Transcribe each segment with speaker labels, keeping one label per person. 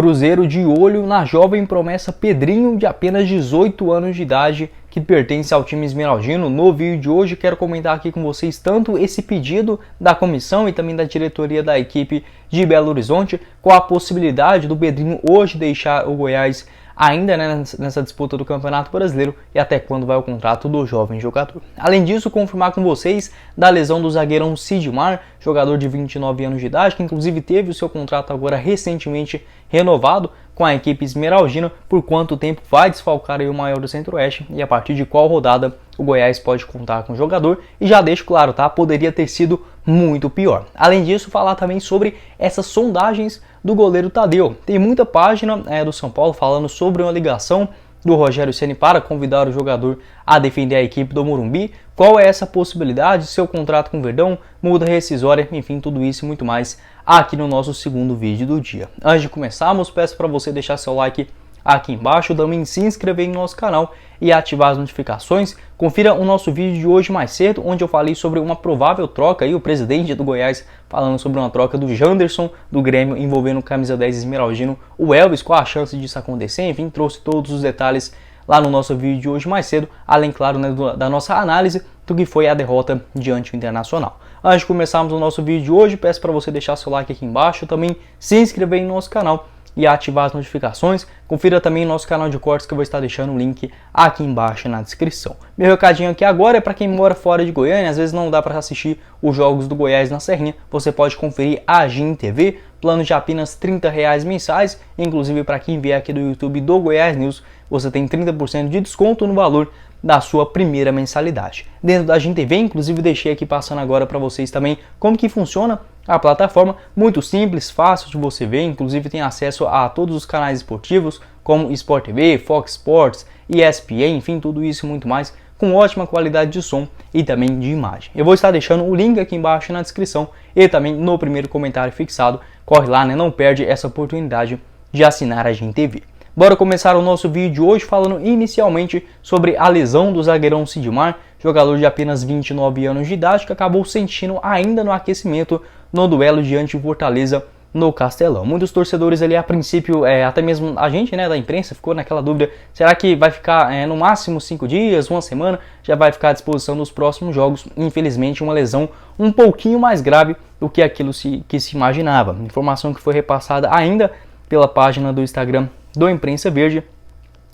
Speaker 1: Cruzeiro de olho na jovem promessa Pedrinho, de apenas 18 anos de idade, que pertence ao time esmeraldino. No vídeo de hoje quero comentar aqui com vocês tanto esse pedido da comissão e também da diretoria da equipe de Belo Horizonte, com a possibilidade do Pedrinho hoje deixar o Goiás ainda nessa disputa do Campeonato Brasileiro e até quando vai o contrato do jovem jogador. Além disso, confirmar com vocês da lesão do zagueirão Sidmar, jogador de 29 anos de idade, que inclusive teve o seu contrato agora recentemente renovado com a equipe esmeraldina, por quanto tempo vai desfalcar aí o maior do Centro-Oeste e a partir de qual rodada o Goiás pode contar com o jogador. E já deixo claro, tá? Poderia ter sido muito pior. Além disso, falar também sobre essas sondagens do goleiro Tadeu. Tem muita página do São Paulo falando sobre uma ligação do Rogério Ceni para convidar o jogador a defender a equipe do Morumbi. Qual é essa possibilidade? Seu contrato com o Verdão, multa rescisória, enfim, tudo isso e muito mais aqui no nosso segundo vídeo do dia. Antes de começarmos, peço para você deixar seu like aqui embaixo, também se inscrever em nosso canal e ativar as notificações. Confira o nosso vídeo de hoje mais cedo, onde eu falei sobre uma provável troca, e o presidente do Goiás falando sobre uma troca do Janderson do Grêmio envolvendo o camisa 10 esmeraldino, o Elvis, qual a chance disso acontecer, enfim, trouxe todos os detalhes lá no nosso vídeo de hoje mais cedo, além, claro, da nossa análise do que foi a derrota diante do Internacional. Antes de começarmos o nosso vídeo de hoje, peço para você deixar seu like aqui embaixo, também se inscrever em nosso canal e ativar as notificações. Confira também nosso canal de cortes, que eu vou estar deixando o link aqui embaixo na descrição. Meu recadinho aqui agora é para quem mora fora de Goiânia, às vezes não dá para assistir os jogos do Goiás na Serrinha, você pode conferir a GIM TV, plano de apenas R$30 mensais, inclusive para quem vier aqui do YouTube do Goiás News, você tem 30% de desconto no valor da sua primeira mensalidade. Dentro da GIM TV, inclusive deixei aqui passando agora para vocês também como que funciona a plataforma, muito simples, fácil de você ver, inclusive tem acesso a todos os canais esportivos, como Sport TV, Fox Sports, ESPN, enfim, tudo isso e muito mais, com ótima qualidade de som e também de imagem. Eu vou estar deixando o link aqui embaixo na descrição e também no primeiro comentário fixado. Corre lá, não perde essa oportunidade de assinar a GIM TV. Bora começar o nosso vídeo de hoje falando inicialmente sobre a lesão do zagueirão Sidmar, jogador de apenas 29 anos de idade, que acabou sentindo ainda no aquecimento no duelo diante do Fortaleza no Castelão. Muitos torcedores ali a princípio, até mesmo a gente da imprensa, ficou naquela dúvida, será que vai ficar no máximo 5 dias, uma semana, já vai ficar à disposição nos próximos jogos. Infelizmente uma lesão um pouquinho mais grave do que aquilo que se imaginava. Informação que foi repassada ainda pela página do Instagram do Imprensa Verde.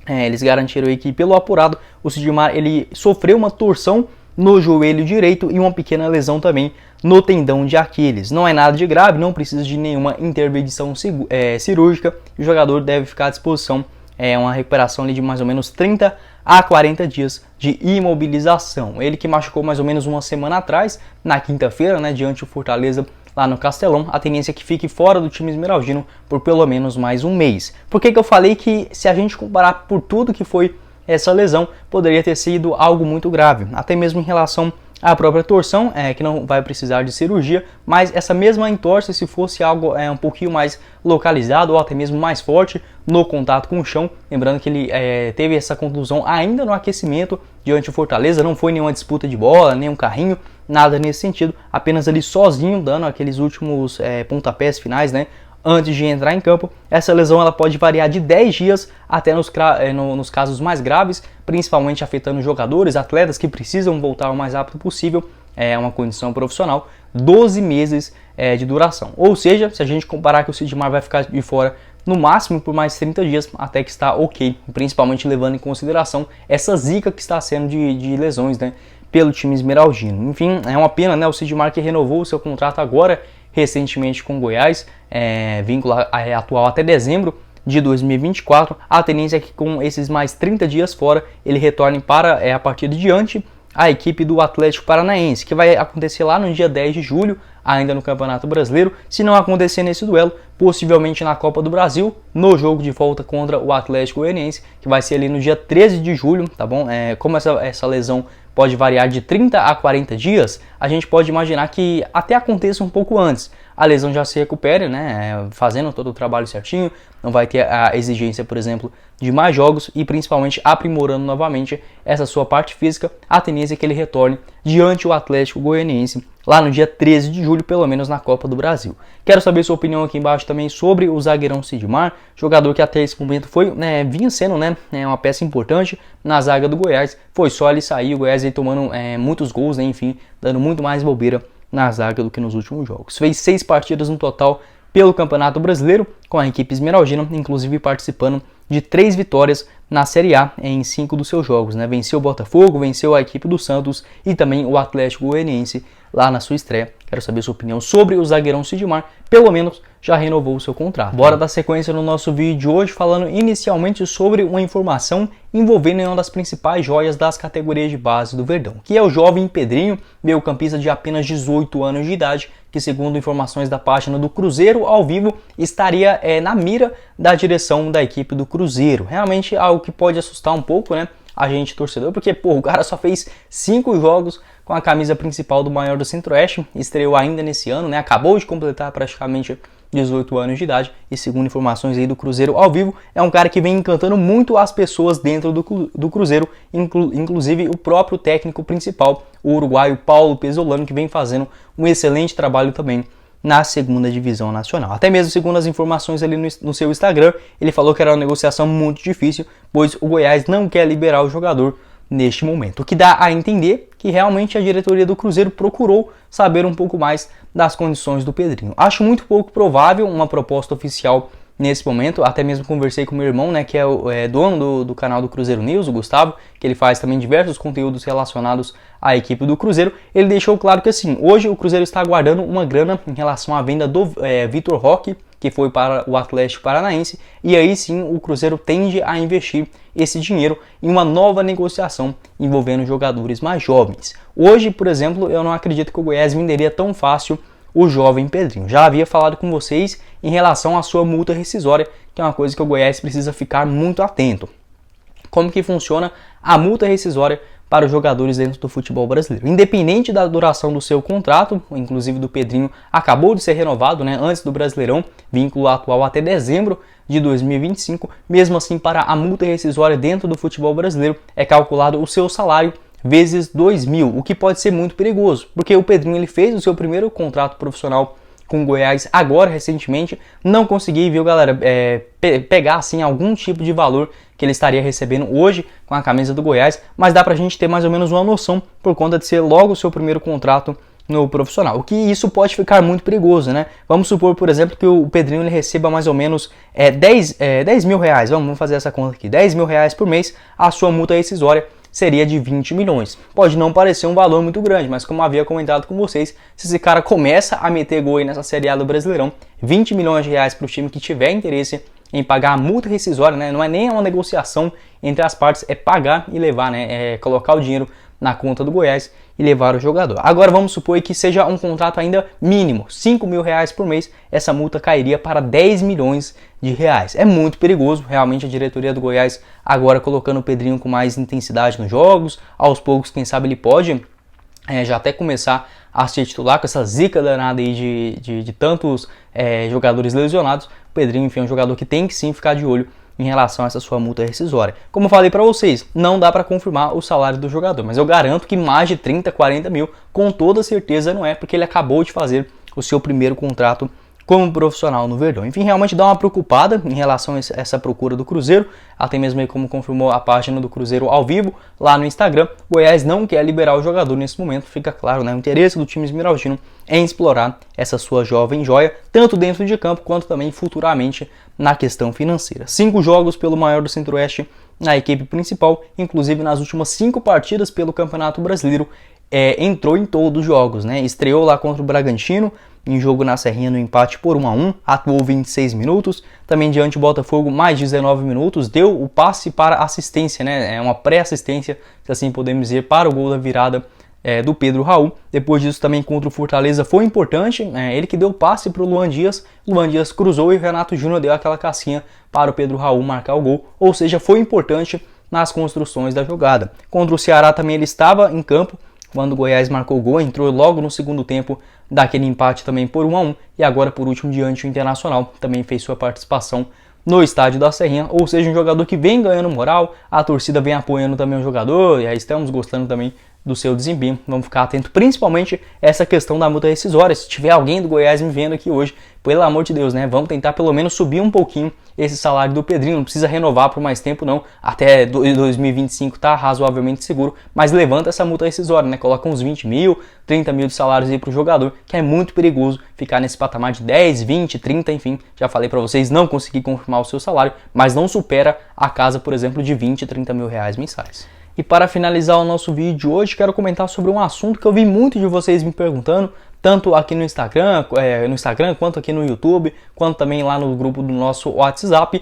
Speaker 1: Eles garantiram aí que, pelo apurado, o Sidmar ele sofreu uma torção no joelho direito e uma pequena lesão também no tendão de Aquiles. Não é nada de grave, não precisa de nenhuma intervenção cirúrgica. O jogador deve ficar à disposição, uma recuperação ali de mais ou menos 30 a 40 dias de imobilização. Ele que machucou mais ou menos uma semana atrás, na quinta-feira, diante do Fortaleza lá no Castelão, a tendência é que fique fora do time esmeraldino por pelo menos mais um mês. Por que eu falei que, se a gente comparar por tudo que foi essa lesão, poderia ter sido algo muito grave, até mesmo em relação à própria torção, que não vai precisar de cirurgia, mas essa mesma entorse, se fosse algo um pouquinho mais localizado ou até mesmo mais forte no contato com o chão, lembrando que ele teve essa contusão ainda no aquecimento diante do Fortaleza, não foi nenhuma disputa de bola, nem um carrinho, nada nesse sentido, apenas ali sozinho dando aqueles últimos pontapés finais, antes de entrar em campo. Essa lesão ela pode variar de 10 dias até nos casos mais graves, principalmente afetando jogadores, atletas que precisam voltar o mais rápido possível, uma condição profissional, 12 meses de duração. Ou seja, se a gente comparar que o Sidmar vai ficar de fora no máximo por mais 30 dias, até que está ok, principalmente levando em consideração essa zica que está sendo de lesões pelo time esmeraldino. Enfim, é uma pena, o Sidmar que renovou o seu contrato agora recentemente com o Goiás, vínculo atual até dezembro de 2024. A tendência é que com esses mais 30 dias fora, ele retorne para a partir de diante a equipe do Atlético Paranaense, que vai acontecer lá no dia 10 de julho, ainda no Campeonato Brasileiro. Se não acontecer nesse duelo, possivelmente na Copa do Brasil, no jogo de volta contra o Atlético Goianiense, que vai ser ali no dia 13 de julho, tá bom? Como essa lesão pode variar de 30 a 40 dias, a gente pode imaginar que até aconteça um pouco antes. a lesão já se recupere, né, fazendo todo o trabalho certinho, não vai ter a exigência, por exemplo, de mais jogos e principalmente aprimorando novamente essa sua parte física, a tendência é que ele retorne diante o Atlético Goianiense lá no dia 13 de julho, pelo menos na Copa do Brasil. Quero saber sua opinião aqui embaixo também sobre o zagueirão Sidmar, jogador que até esse momento foi, vinha sendo uma peça importante na zaga do Goiás. Foi só ele sair, o Goiás aí tomando muitos gols, enfim, dando muito mais bobeira na zaga do que nos últimos jogos. Fez 6 partidas no total pelo Campeonato Brasileiro, com a equipe esmeraldina, inclusive participando de 3 vitórias na Série A em 5 dos seus jogos. Venceu o Botafogo, venceu a equipe do Santos e também o Atlético Goianiense lá na sua estreia. Quero saber sua opinião sobre o zagueirão Sidmar, pelo menos já renovou o seu contrato. Bora dar sequência no nosso vídeo de hoje, falando inicialmente sobre uma informação envolvendo uma das principais joias das categorias de base do Verdão, que é o jovem Pedrinho, meio-campista de apenas 18 anos de idade, que segundo informações da página do Cruzeiro ao Vivo, estaria na mira da direção da equipe do Cruzeiro. Realmente algo que pode assustar um pouco, a gente torcedor, porque o cara só fez 5 jogos com a camisa principal do maior do Centro-Oeste, estreou ainda nesse ano, acabou de completar praticamente 18 anos de idade e segundo informações aí do Cruzeiro ao Vivo, é um cara que vem encantando muito as pessoas dentro do Cruzeiro, inclusive o próprio técnico principal, o uruguaio Paulo Pesolano, que vem fazendo um excelente trabalho também na segunda divisão nacional. Até mesmo segundo as informações ali no seu Instagram, ele falou que era uma negociação muito difícil, pois o Goiás não quer liberar o jogador neste momento, o que dá a entender que realmente a diretoria do Cruzeiro procurou saber um pouco mais das condições do Pedrinho. Acho muito pouco provável uma proposta oficial nesse momento, até mesmo conversei com meu irmão, que é dono do canal do Cruzeiro News, o Gustavo, que ele faz também diversos conteúdos relacionados à equipe do Cruzeiro. Ele deixou claro que assim, hoje o Cruzeiro está aguardando uma grana em relação à venda do Vitor Roque, que foi para o Atlético Paranaense, e aí sim o Cruzeiro tende a investir esse dinheiro em uma nova negociação envolvendo jogadores mais jovens. Hoje, por exemplo, eu não acredito que o Goiás venderia tão fácil o jovem Pedrinho. Já havia falado com vocês em relação à sua multa rescisória, que é uma coisa que o Goiás precisa ficar muito atento. Como que funciona a multa rescisória para os jogadores dentro do futebol brasileiro? Independente da duração do seu contrato, inclusive do Pedrinho acabou de ser renovado antes do Brasileirão, vínculo atual até dezembro de 2025, mesmo assim para a multa rescisória dentro do futebol brasileiro é calculado o seu salário vezes 2.000, o que pode ser muito perigoso, porque o Pedrinho ele fez o seu primeiro contrato profissional com o Goiás agora recentemente, não consegui, viu galera, pegar assim algum tipo de valor que ele estaria recebendo hoje com a camisa do Goiás, mas dá pra gente ter mais ou menos uma noção por conta de ser logo o seu primeiro contrato no profissional, o que isso pode ficar muito perigoso, Vamos supor, por exemplo, que o Pedrinho ele receba mais ou menos 10 mil reais, vamos fazer essa conta aqui, 10 mil reais por mês, a sua multa rescisória seria de 20 milhões. Pode não parecer um valor muito grande, mas como havia comentado com vocês, se esse cara começa a meter gol aí nessa Série A do Brasileirão, 20 milhões de reais para o time que tiver interesse em pagar a multa rescisória, não é nem uma negociação entre as partes, é pagar e levar, é colocar o dinheiro na conta do Goiás e levar o jogador. Agora vamos supor que seja um contrato ainda mínimo, 5 mil reais por mês, essa multa cairia para 10 milhões de reais. É muito perigoso, realmente a diretoria do Goiás agora colocando o Pedrinho com mais intensidade nos jogos, aos poucos quem sabe ele pode já até começar a se titular com essa zica danada aí de tantos jogadores lesionados. O Pedrinho, enfim, é um jogador que tem que sim ficar de olho em relação a essa sua multa rescisória. Como eu falei para vocês, não dá para confirmar o salário do jogador, mas eu garanto que mais de 30, 40 mil, com toda certeza não é, porque ele acabou de fazer o seu primeiro contrato como profissional no Verdão. Enfim, realmente dá uma preocupada em relação a essa procura do Cruzeiro, até mesmo aí como confirmou a página do Cruzeiro ao Vivo, lá no Instagram, o Goiás não quer liberar o jogador nesse momento, fica claro, o interesse do time esmeraldino em explorar essa sua jovem joia, tanto dentro de campo quanto também futuramente na questão financeira. 5 jogos pelo maior do Centro-Oeste na equipe principal, inclusive nas últimas 5 partidas pelo Campeonato Brasileiro, entrou em todos os jogos, Estreou lá contra o Bragantino, em jogo na Serrinha no empate por 1-1, atuou 26 minutos, também diante do Botafogo mais 19 minutos, deu o passe para assistência, uma pré-assistência, se assim podemos dizer, para o gol da virada do Pedro Raul. Depois disso também contra o Fortaleza foi importante, ele que deu o passe para o Luan Dias cruzou e o Renato Júnior deu aquela casquinha para o Pedro Raul marcar o gol, ou seja, foi importante nas construções da jogada. Contra o Ceará também ele estava em campo, quando o Goiás marcou o gol, entrou logo no segundo tempo daquele empate também por 1-1, e agora por último diante o Internacional também fez sua participação no estádio da Serrinha, ou seja, um jogador que vem ganhando moral, a torcida vem apoiando também o jogador, e aí estamos gostando também do seu desempenho. Vamos ficar atento principalmente a essa questão da multa rescisória. Se tiver alguém do Goiás me vendo aqui hoje, pelo amor de Deus, né? Vamos tentar pelo menos subir um pouquinho esse salário do Pedrinho. Não precisa renovar por mais tempo não, até 2025 tá razoavelmente seguro, mas levanta essa multa rescisória, né? Coloca uns 20 mil, 30 mil de salários aí pro jogador, que é muito perigoso ficar nesse patamar de 10, 20, 30, enfim. Já falei para vocês, não consegui confirmar o seu salário, mas não supera a casa, por exemplo, de 20, 30 mil reais mensais. E para finalizar o nosso vídeo de hoje, quero comentar sobre um assunto que eu vi muito de vocês me perguntando, tanto aqui no Instagram quanto aqui no YouTube, quanto também lá no grupo do nosso WhatsApp,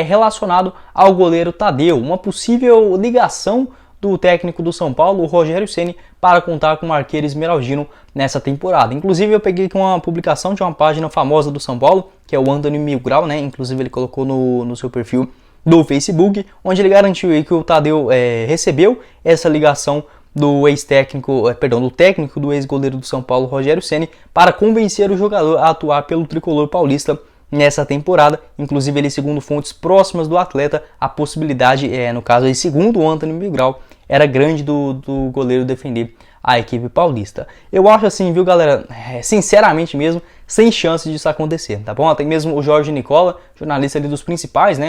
Speaker 1: relacionado ao goleiro Tadeu, uma possível ligação do técnico do São Paulo, o Rogério Ceni, para contar com o arqueiro esmeraldino nessa temporada. Inclusive eu peguei com uma publicação de uma página famosa do São Paulo, que é o Anthony Milgrau, né? Inclusive ele colocou no seu perfil do Facebook, onde ele garantiu aí que o Tadeu recebeu essa ligação do do técnico do ex-goleiro do São Paulo, Rogério Ceni, para convencer o jogador a atuar pelo tricolor paulista nessa temporada. Inclusive ele, segundo fontes próximas do atleta, a possibilidade, no caso aí, segundo o Anthony Milgrau, era grande do goleiro defender a equipe paulista. Eu acho assim, viu galera, sinceramente mesmo, sem chance disso acontecer, tá bom? Até mesmo o Jorge Nicola, jornalista ali dos principais,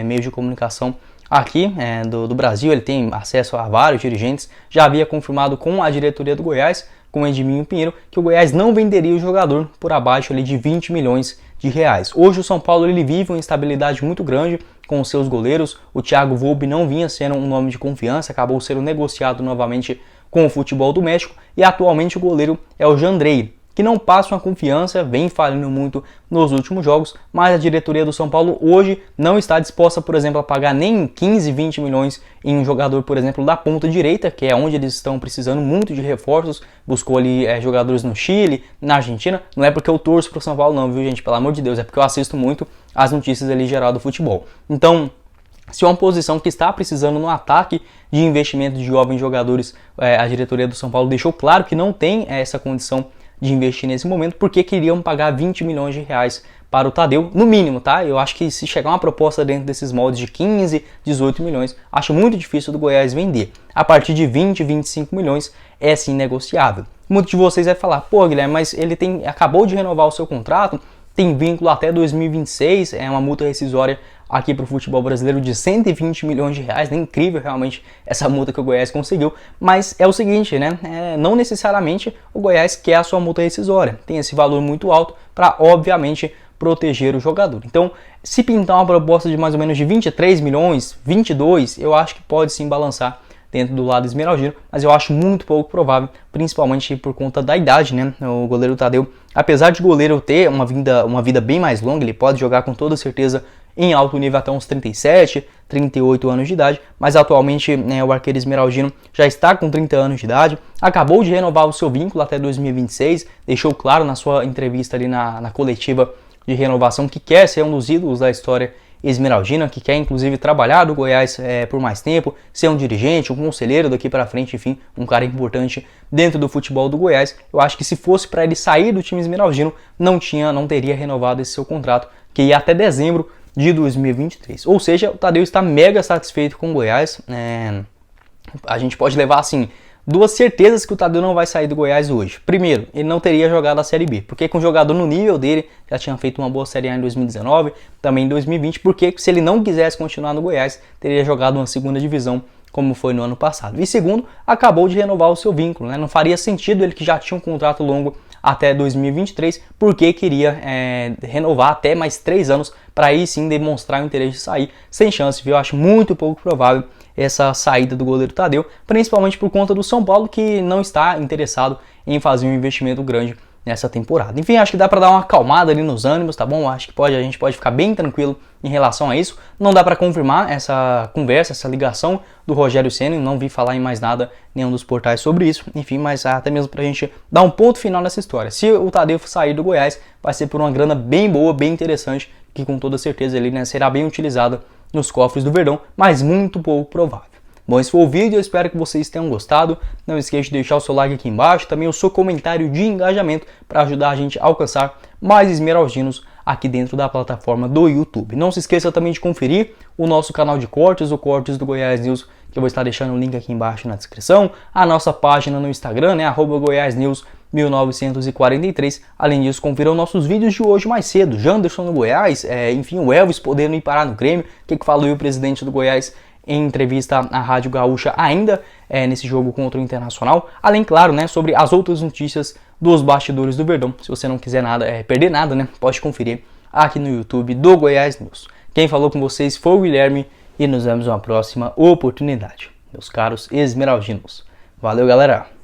Speaker 1: meios de comunicação aqui do Brasil, ele tem acesso a vários dirigentes, já havia confirmado com a diretoria do Goiás, com o Edminho Pinheiro, que o Goiás não venderia o jogador por abaixo ali de 20 milhões de reais. Hoje o São Paulo ele vive uma instabilidade muito grande com os seus goleiros. O Thiago Volpi não vinha sendo um nome de confiança, acabou sendo negociado novamente com o futebol do México, e atualmente o goleiro é o Jandrei, que não passa uma confiança, vem falhando muito nos últimos jogos, mas a diretoria do São Paulo hoje não está disposta, por exemplo, a pagar nem 15, 20 milhões em um jogador, por exemplo, da ponta direita, que é onde eles estão precisando muito de reforços. Buscou ali jogadores no Chile, na Argentina. Não é porque eu torço pro São Paulo não, viu gente, pelo amor de Deus, é porque eu assisto muito as notícias ali geral do futebol. Então, se é uma posição que está precisando no ataque de investimento de jovens jogadores, a diretoria do São Paulo deixou claro que não tem essa condição de investir nesse momento, porque queriam pagar 20 milhões de reais para o Tadeu, no mínimo, tá? Eu acho que se chegar uma proposta dentro desses moldes de 15, 18 milhões, acho muito difícil do Goiás vender. A partir de 20, 25 milhões é sim negociável. Muitos de vocês vai falar, pô Guilherme, mas ele acabou de renovar o seu contrato, tem vínculo até 2026, é uma multa rescisória aqui para o futebol brasileiro de 120 milhões de reais, né? Incrível realmente essa multa que o Goiás conseguiu, mas é o seguinte, né? Não necessariamente o Goiás quer a sua multa rescisória, tem esse valor muito alto para, obviamente, proteger o jogador. Então, se pintar uma proposta de mais ou menos de 23 milhões, 22, eu acho que pode sim balançar dentro do lado esmeraldino, mas eu acho muito pouco provável, principalmente por conta da idade, né? O goleiro Tadeu, apesar de goleiro ter uma vida bem mais longa, ele pode jogar com toda certeza em alto nível até uns 37, 38 anos de idade, mas atualmente o arqueiro esmeraldino já está com 30 anos de idade, acabou de renovar o seu vínculo até 2026, deixou claro na sua entrevista ali na coletiva de renovação que quer ser um dos ídolos da história esmeraldina, que quer inclusive trabalhar no Goiás por mais tempo, ser um dirigente, um conselheiro daqui para frente, enfim, um cara importante dentro do futebol do Goiás. Eu acho que se fosse para ele sair do time esmeraldino, não teria renovado esse seu contrato, que ia até dezembro de 2023. Ou seja, o Tadeu está mega satisfeito com o Goiás. A gente pode levar assim duas certezas que o Tadeu não vai sair do Goiás hoje. Primeiro, ele não teria jogado a Série B, porque com um jogador no nível dele, já tinha feito uma boa Série A em 2019, também em 2020, porque se ele não quisesse continuar no Goiás, teria jogado uma segunda divisão, como foi no ano passado. E segundo, acabou de renovar o seu vínculo, né? Não faria sentido ele que já tinha um contrato longo até 2023, porque queria renovar até mais 3 anos, para aí sim demonstrar o interesse de sair, sem chance, viu? Eu acho muito pouco provável essa saída do goleiro Tadeu, principalmente por conta do São Paulo, que não está interessado em fazer um investimento grande nessa temporada. Enfim, acho que dá para dar uma acalmada ali nos ânimos, tá bom? Acho que a gente pode ficar bem tranquilo em relação a isso. Não dá para confirmar essa conversa, essa ligação do Rogério Ceni, não vi falar em mais nada nenhum dos portais sobre isso. Enfim, mas até mesmo pra gente dar um ponto final nessa história. Se o Tadeu sair do Goiás, vai ser por uma grana bem boa, bem interessante, que com toda certeza ele será bem utilizada nos cofres do Verdão, mas muito pouco provável. Bom, esse foi o vídeo, eu espero que vocês tenham gostado. Não esqueça de deixar o seu like aqui embaixo, também o seu comentário de engajamento para ajudar a gente a alcançar mais esmeraldinos aqui dentro da plataforma do YouTube. Não se esqueça também de conferir o nosso canal de cortes, o Cortes do Goiás News, que eu vou estar deixando o link aqui embaixo na descrição, a nossa página no Instagram, né, @GoiásNews1943. Além disso, confiram nossos vídeos de hoje mais cedo, Janderson no Goiás, enfim, o Elvis podendo ir parar no Grêmio, o que falou o presidente do Goiás em entrevista à Rádio Gaúcha ainda nesse jogo contra o Internacional, além, claro, né, sobre as outras notícias dos bastidores do Verdão. Se você não quiser perder nada, né, pode conferir aqui no YouTube do Goiás News. Quem falou com vocês foi o Guilherme e nos vemos numa próxima oportunidade, meus caros esmeraldinos. Valeu, galera!